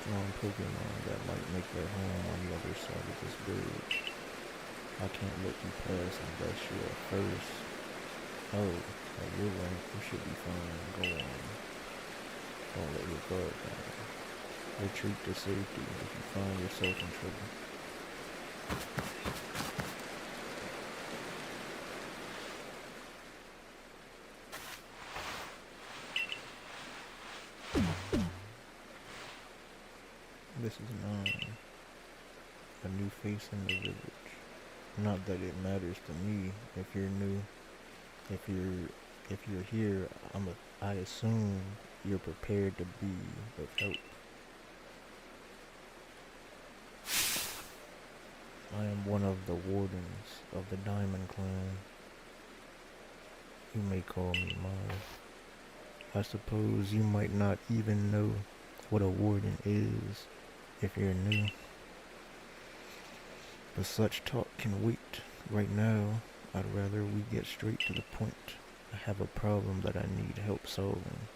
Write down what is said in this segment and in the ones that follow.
strong Pokemon that might make their home on the other side of this bridge. I can't let you pass unless you're first. Oh, at your rank, you should be fine. Go on. Don't let your guard down. Retreat to safety if you find yourself in trouble. This is 9. A new face in the village. Not that it matters to me if you're new. If you're here, I assume you're prepared to be of help. I am one of the wardens of the Diamond Clan. You may call me Miles. I suppose you might not even know what a warden is if you're new. But such talk can wait. Right now, I'd rather we get straight to the point. I have a problem that I need help solving.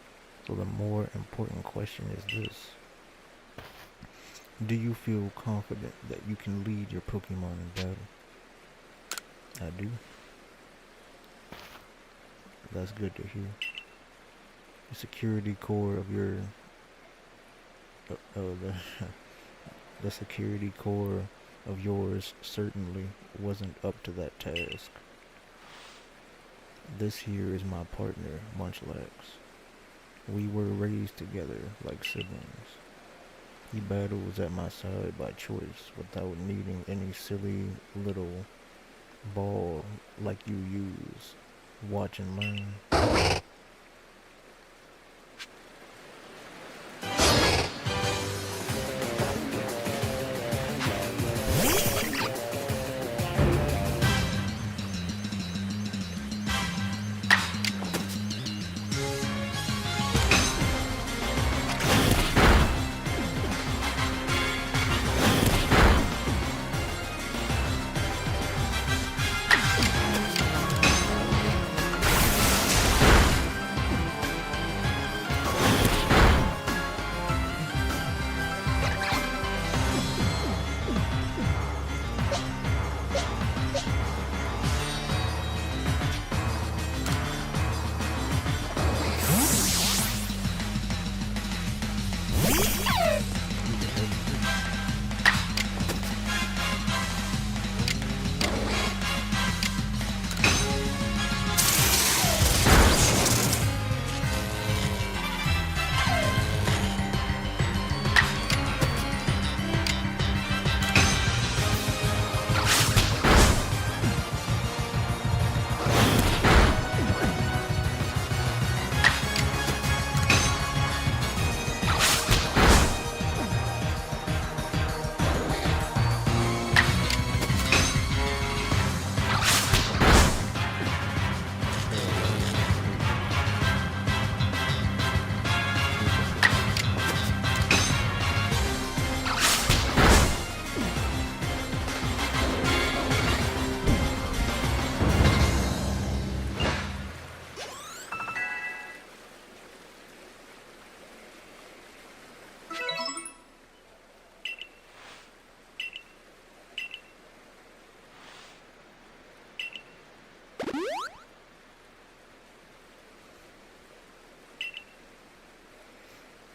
So the more important question is this. Do you feel confident that you can lead your Pokemon in battle? I do. That's good to hear. The security core of your... the security core of yours certainly wasn't up to that task. This here is my partner, Munchlax. We were raised together like siblings. He battles at my side by choice without needing any silly little ball like you use. Watch and learn.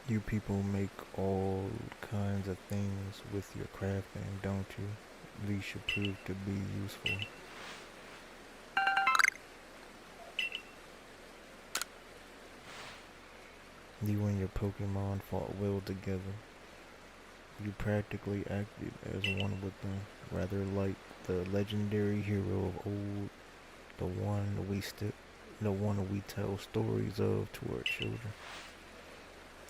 You people make all kinds of things with your crafting, don't you? These should prove to be useful. You and your Pokemon fought well together. You practically acted as one with them, rather like the legendary hero of old, the one we tell stories of to our children.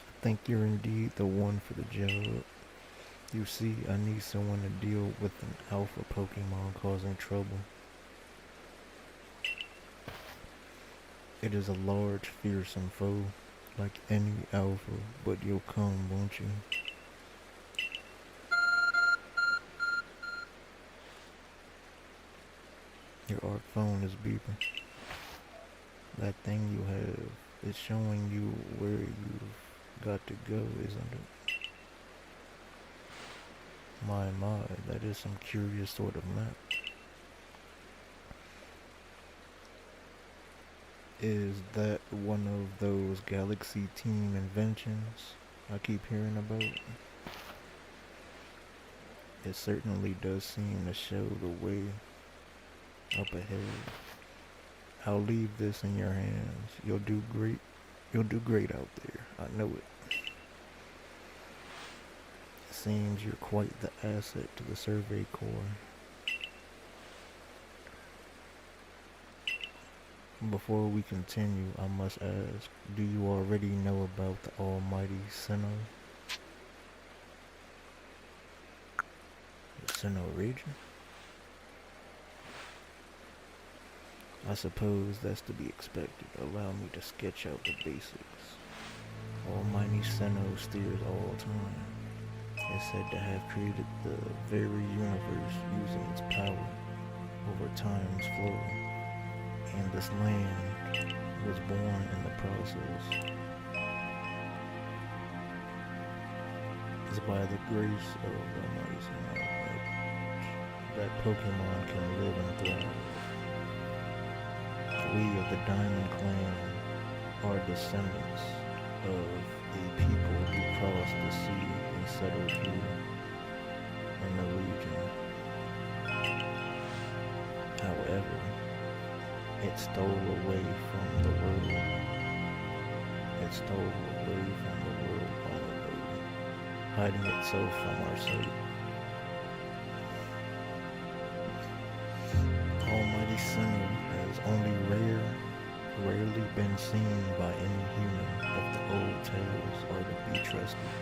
I think you're indeed the one for the job. You see, I need someone to deal with an alpha Pokemon causing trouble. It is a large, fearsome foe, like any alpha, but you'll come, won't you? Your ARC phone is beeping. That thing you have is showing you where you've got to go, isn't it? My, that is some curious sort of map. Is that one of those Galaxy Team inventions I keep hearing about? It certainly does seem to show the way up ahead. I'll leave this in your hands. You'll do great. You'll do great out there. I know it. Seems you're quite the asset to the Survey Corps. Before we continue, I must ask, do you already know about the almighty Sinnoh? The Sinnoh region? I suppose that's to be expected. Allow me to sketch out the basics. Almighty Sinnoh steers all time. It's said to have created the very universe using its power over time's flow. And this land was born in the process. It's by the grace of Almighty Sinnoh that Pokémon can live and thrive. We of the Diamond Clan are descendants of a people who crossed the sea and settled here in the region. However, it stole away from the world. It stole away from the world on the road, hiding itself from our sight. Almighty Sinnoh has only rarely been seen by any human if the old tales are to be trusted.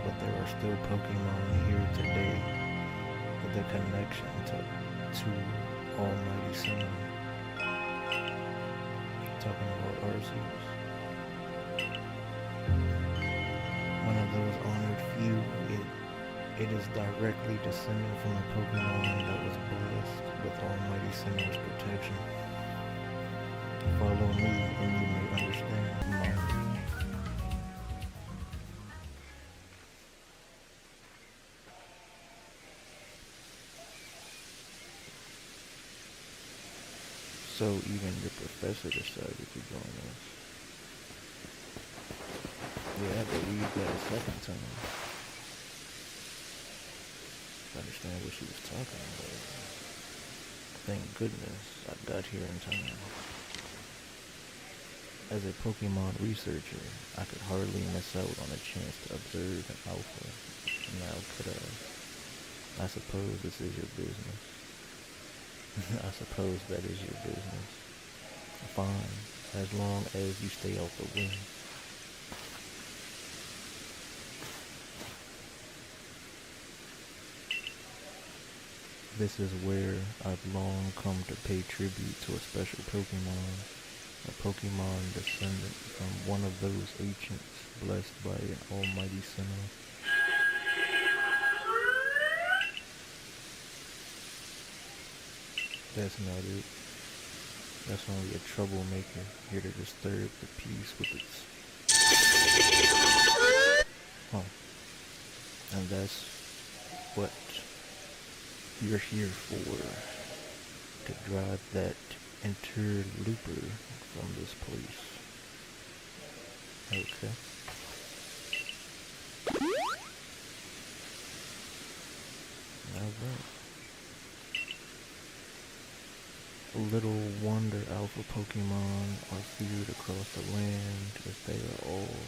But there are still Pokemon here today with a connection to Almighty Sinnoh. Talking about Arceus. One of those honored few, it is directly descended from a Pokemon that was blessed with Almighty Sinnoh's protection. Follow me and you may understand more. So even your professor decided to join us. Yeah, I believe that a second time. I understand what she was talking about. Thank goodness I got here in time. As a Pokemon researcher, I could hardly miss out on a chance to observe an alpha. Now could I suppose this is your business. I suppose that is your business. Fine, as long as you stay out the way. This is where I've long come to pay tribute to a special Pokemon, a Pokemon descendant from one of those ancients blessed by an almighty Sinnoh. That's not it. That's only a troublemaker here to disturb the peace with its... Huh. And that's what you're here for, to drive that interloper from this place. Okay. Alright. Little wonder alpha Pokemon are feared across the land if they are all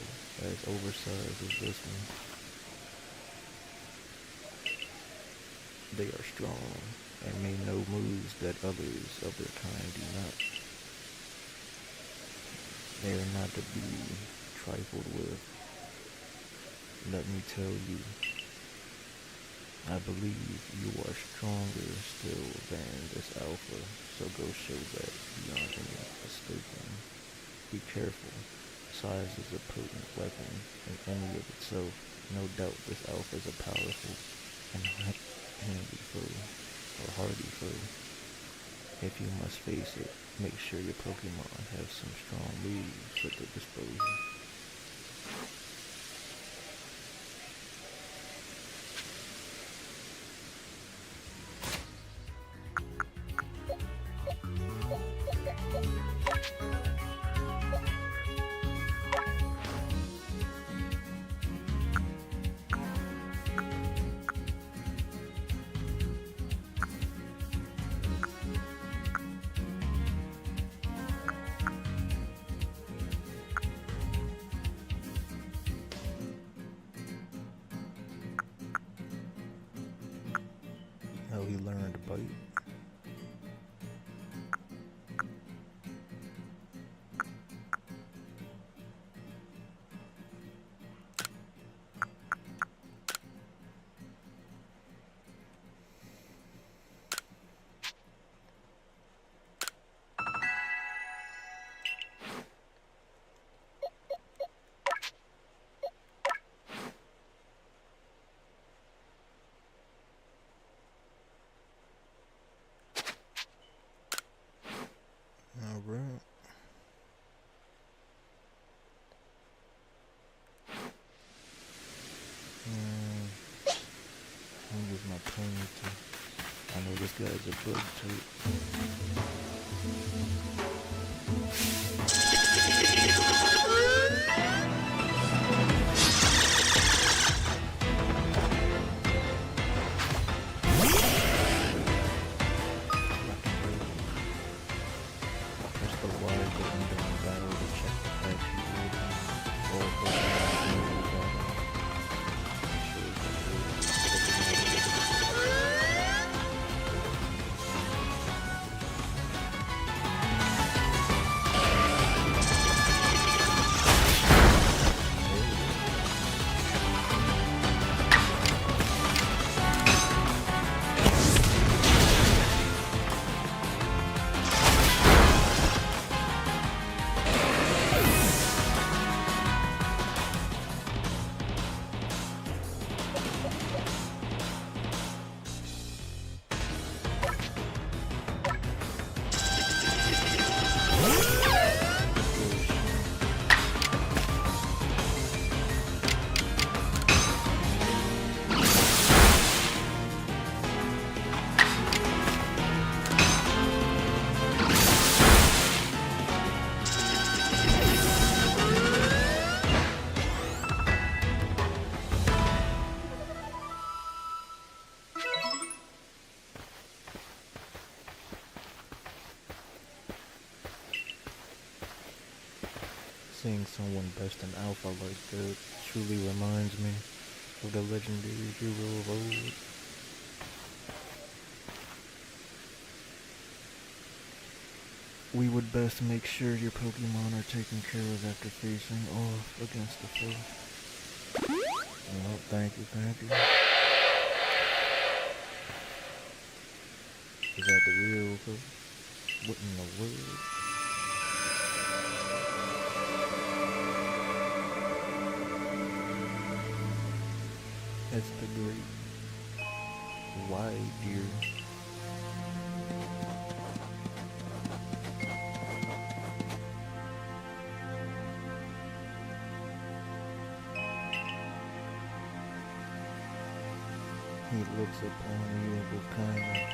as oversized as this one. They are strong and may know moves that others of their kind do not. They are not to be trifled with. Let me tell you, I believe you are stronger still than this alpha, so go show that beyond any mistaking. Be careful. Size is a potent weapon in any of itself. No doubt this alpha is a powerful and handy foe, or hardy foe. If you must face it, make sure your Pokemon have some strong moves at their disposal. he learned to bite. Alright. Let me use my pony too. I know this guy's a bug type. Press the Y button during battle to check the fact you would all Pokemon during battle. Seeing someone best in alpha like that truly reminds me of the legendary hero of old. We would best make sure your Pokemon are taken care of after facing off against the foe. Well, thank you. Is that the real foe? What in the world? That's the great wide deer. He looks upon you with kindness.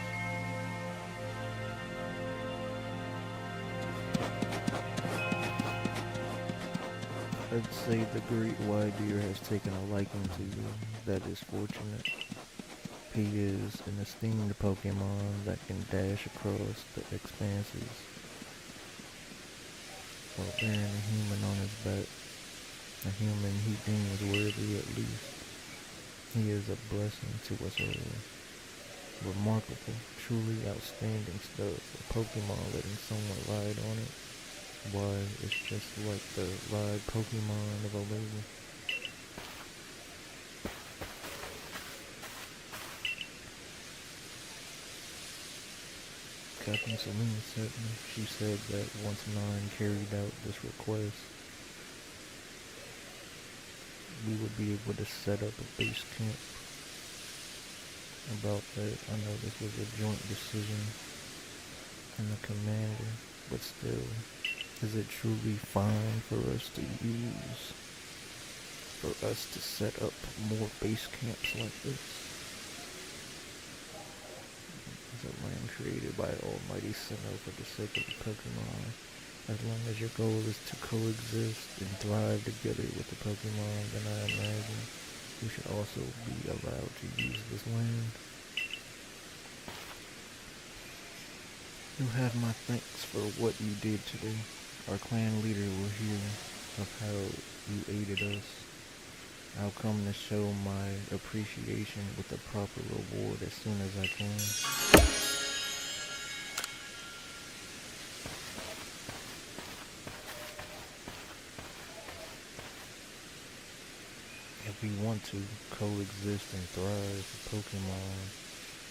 I'd say the great white deer has taken a liking to you. That is fortunate. He is an esteemed Pokemon that can dash across the expanses while bearing a human on his back. A human he deems worthy at least. He is a blessing to us all. Remarkable, truly outstanding stuff. A Pokemon letting someone ride on it. Why, it's just like the ride Pokemon of a lady. Captain Selena sent me. She said that once Nine carried out this request, we would be able to set up a base camp. About that, I know this was a joint decision and the commander, but still, is it truly fine for us to use, for us to set up more base camps like this? It's a land created by Almighty Sinnoh for the sake of the Pokemon. As long as your goal is to coexist and thrive together with the Pokemon, then I imagine you should also be allowed to use this land. You have my thanks for what you did today. Our clan leader will hear of how you aided us. I'll come to show my appreciation with the proper reward as soon as I can. If we want to coexist and thrive with Pokemon,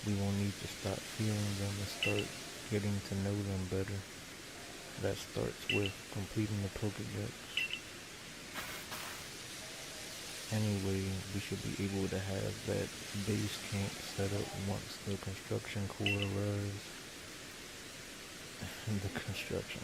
we will need to stop fearing them and start getting to know them better. That starts with completing the Pokédex. Anyway, we should be able to have that base camp set up once the construction core arrives. The construction